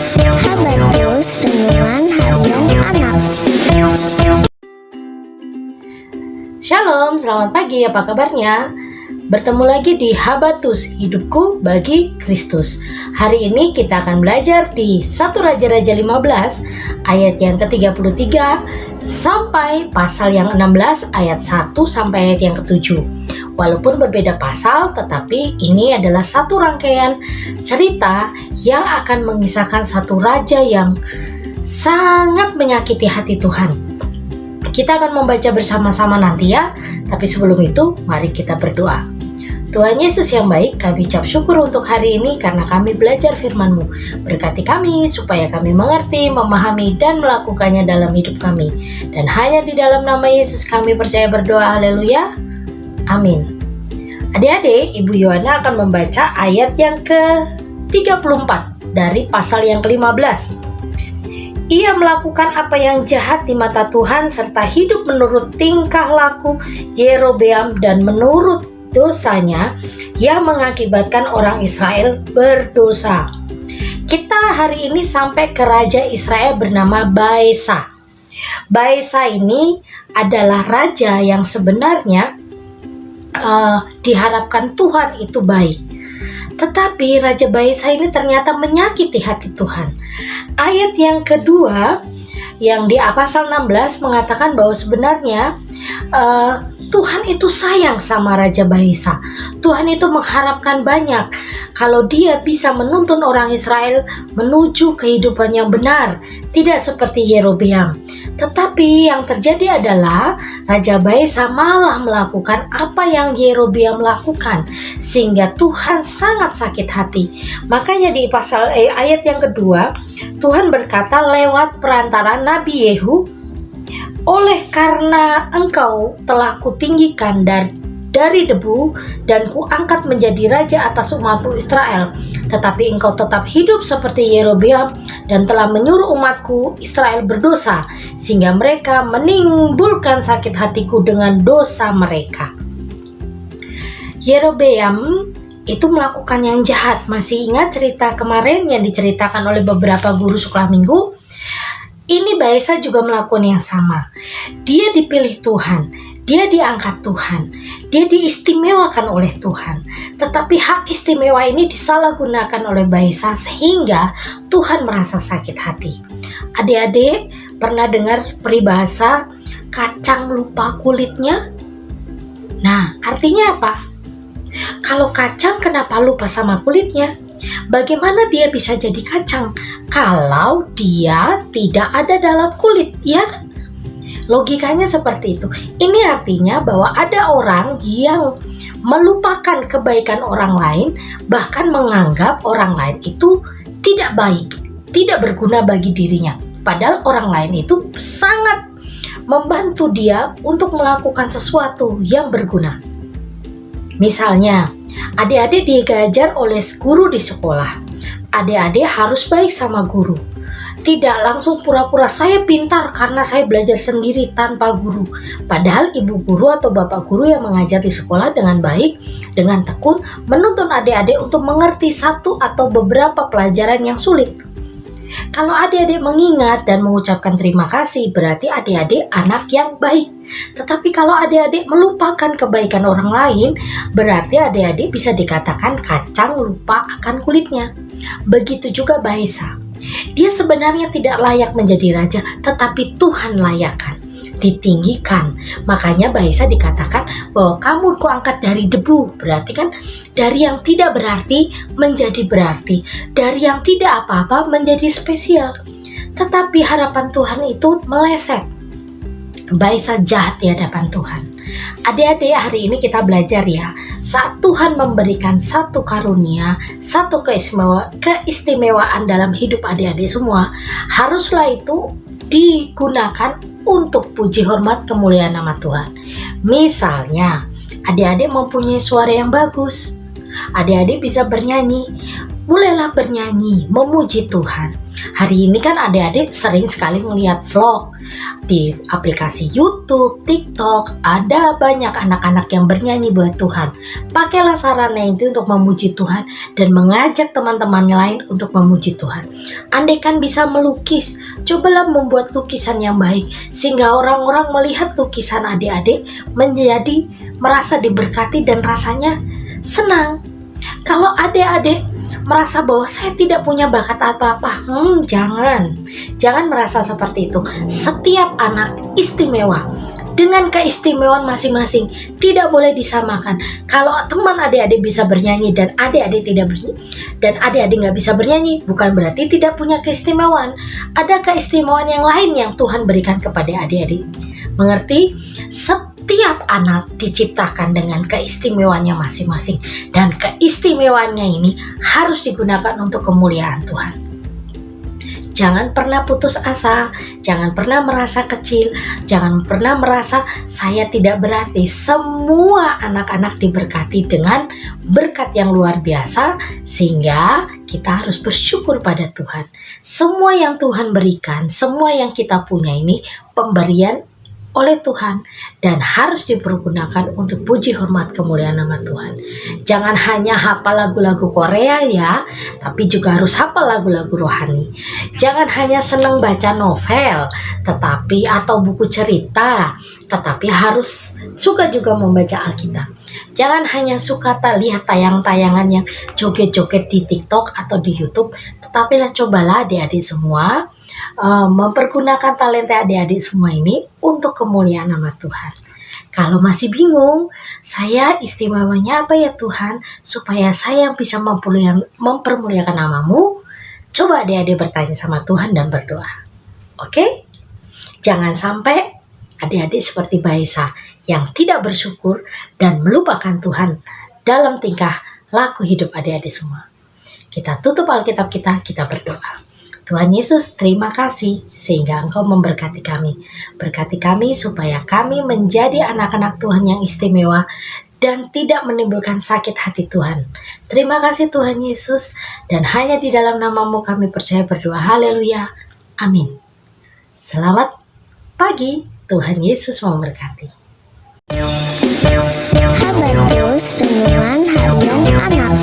Habatus Renungan Harian Anak. Shalom, selamat pagi, apa kabarnya? Bertemu lagi di Habatus, Hidupku Bagi Kristus. Hari ini kita akan belajar di 1 Raja-Raja 15 ayat yang ke-33 sampai pasal yang 16 ayat 1 sampai ayat yang ke-7. Walaupun berbeda pasal, tetapi ini adalah satu rangkaian cerita yang akan mengisahkan satu raja yang sangat menyakiti hati Tuhan. Kita akan membaca bersama-sama nanti ya, tapi sebelum itu mari kita berdoa. Tuhan Yesus yang baik, kami ucap syukur untuk hari ini karena kami belajar firman-Mu. Berkati kami supaya kami mengerti, memahami, dan melakukannya dalam hidup kami. Dan hanya di dalam nama Yesus kami percaya berdoa, haleluya. Amin. Adik-adik, Ibu Yohana akan membaca ayat yang ke-34 dari pasal yang ke-15. Ia melakukan apa yang jahat di mata Tuhan serta hidup menurut tingkah laku Yerobeam dan menurut dosanya yang mengakibatkan orang Israel berdosa. Kita hari ini sampai ke raja Israel bernama Baesa. Baesa ini adalah raja yang sebenarnya diharapkan Tuhan itu baik. Tetapi Raja Baesa ini ternyata menyakiti hati Tuhan. Ayat yang kedua yang di pasal 16 mengatakan bahwa sebenarnya Tuhan itu sayang sama Raja Baesa. Tuhan itu mengharapkan banyak kalau dia bisa menuntun orang Israel menuju kehidupan yang benar, tidak seperti Yerobeam. Tetapi yang terjadi adalah Raja Baesa malah melakukan apa yang Yerobeam lakukan, sehingga Tuhan sangat sakit hati. Makanya di pasal ayat yang kedua, Tuhan berkata lewat perantara Nabi Yehu, oleh karena engkau telah kutinggikan dari debu dan kuangkat menjadi raja atas umatku Israel, tetapi engkau tetap hidup seperti Yerobeam dan telah menyuruh umatku Israel berdosa, sehingga mereka menimbulkan sakit hatiku dengan dosa mereka. Yerobeam itu melakukan yang jahat. Masih ingat cerita kemarin yang diceritakan oleh beberapa guru sekolah minggu? Ini Baesa juga melakukan yang sama. Dia dipilih Tuhan, dia diangkat Tuhan, dia diistimewakan oleh Tuhan. Tetapi hak istimewa ini disalahgunakan oleh Baesa sehingga Tuhan merasa sakit hati. Adik-adik pernah dengar peribahasa kacang lupa kulitnya? Nah, artinya apa? Kalau kacang kenapa lupa sama kulitnya? Bagaimana dia bisa jadi kacang kalau dia tidak ada dalam kulit, ya kan? Logikanya seperti itu. Ini artinya bahwa ada orang yang melupakan kebaikan orang lain, bahkan menganggap orang lain itu tidak baik, tidak berguna bagi dirinya. Padahal orang lain itu sangat membantu dia untuk melakukan sesuatu yang berguna. Misalnya, adik-adik diajar oleh guru di sekolah. Adik-adik harus baik sama guru. Tidak langsung pura-pura saya pintar karena saya belajar sendiri tanpa guru. Padahal ibu guru atau bapak guru yang mengajar di sekolah dengan baik, dengan tekun, menuntun adik-adik untuk mengerti satu atau beberapa pelajaran yang sulit. Kalau adik-adik mengingat dan mengucapkan terima kasih, berarti adik-adik anak yang baik. Tetapi kalau adik-adik melupakan kebaikan orang lain, berarti adik-adik bisa dikatakan kacang lupa akan kulitnya. Begitu juga Baesa. Dia sebenarnya tidak layak menjadi raja, tetapi Tuhan layakkan, ditinggikan. Makanya Baesa dikatakan bahwa kamu kuangkat dari debu, berarti kan dari yang tidak berarti menjadi berarti, dari yang tidak apa-apa menjadi spesial. Tetapi harapan Tuhan itu meleset. Baesa jahat di hadapan Tuhan. Adik-adik, hari ini kita belajar ya, saat Tuhan memberikan satu karunia, satu keistimewaan dalam hidup adik-adik semua, haruslah itu digunakan untuk puji hormat kemuliaan nama Tuhan. Misalnya, adik-adik mempunyai suara yang bagus, adik-adik bisa bernyanyi, mulailah bernyanyi, memuji Tuhan. Hari ini kan adik-adik sering sekali melihat vlog di aplikasi YouTube, TikTok. Ada banyak anak-anak yang bernyanyi buat Tuhan. Pakailah sarana itu untuk memuji Tuhan dan mengajak teman-temannya lain untuk memuji Tuhan. Andai kan bisa melukis, cobalah membuat lukisan yang baik sehingga orang-orang melihat lukisan adik-adik menjadi merasa diberkati dan rasanya senang. Kalau adik-adik merasa bahwa saya tidak punya bakat apa-apa, jangan merasa seperti itu. Setiap anak istimewa dengan keistimewaan masing-masing, tidak boleh disamakan. Kalau teman adik-adik bisa bernyanyi dan adik-adik tidak bernyanyi, dan adik-adik nggak bisa bernyanyi, bukan berarti tidak punya keistimewaan. Ada keistimewaan yang lain yang Tuhan berikan kepada adik-adik. Mengerti? Setiap anak diciptakan dengan keistimewaannya masing-masing, dan keistimewaannya ini harus digunakan untuk kemuliaan Tuhan. Jangan pernah putus asa, jangan pernah merasa kecil, jangan pernah merasa saya tidak berarti. Semua anak-anak diberkati dengan berkat yang luar biasa, sehingga kita harus bersyukur pada Tuhan. Semua yang Tuhan berikan, semua yang kita punya ini pemberian oleh Tuhan dan harus dipergunakan untuk puji hormat kemuliaan nama Tuhan. Jangan hanya hafal lagu-lagu Korea ya, tapi juga harus hafal lagu-lagu rohani. Jangan hanya senang baca novel atau buku cerita, tetapi harus suka juga membaca Alkitab. Jangan hanya suka lihat tayang-tayangan yang joget-joget di TikTok atau di YouTube, tetapi cobalah adik-adik semua mempergunakan talenta adik-adik semua ini untuk kemuliaan nama Tuhan. Kalau masih bingung, saya istimewanya apa ya Tuhan, supaya saya bisa mempermuliakan namamu, coba adik-adik bertanya sama Tuhan dan berdoa. Oke? Jangan sampai adik-adik seperti Baisa yang tidak bersyukur dan melupakan Tuhan dalam tingkah laku hidup adik-adik semua. Kita tutup Alkitab kita berdoa. Tuhan Yesus, terima kasih sehingga Engkau memberkati kami. Berkati kami supaya kami menjadi anak-anak Tuhan yang istimewa dan tidak menimbulkan sakit hati Tuhan. Terima kasih Tuhan Yesus, dan hanya di dalam namamu kami percaya berdoa. Haleluya. Amin. Selamat pagi. Tuhan Yesus memberkati. Kabar Plus Renungan Harian Anak.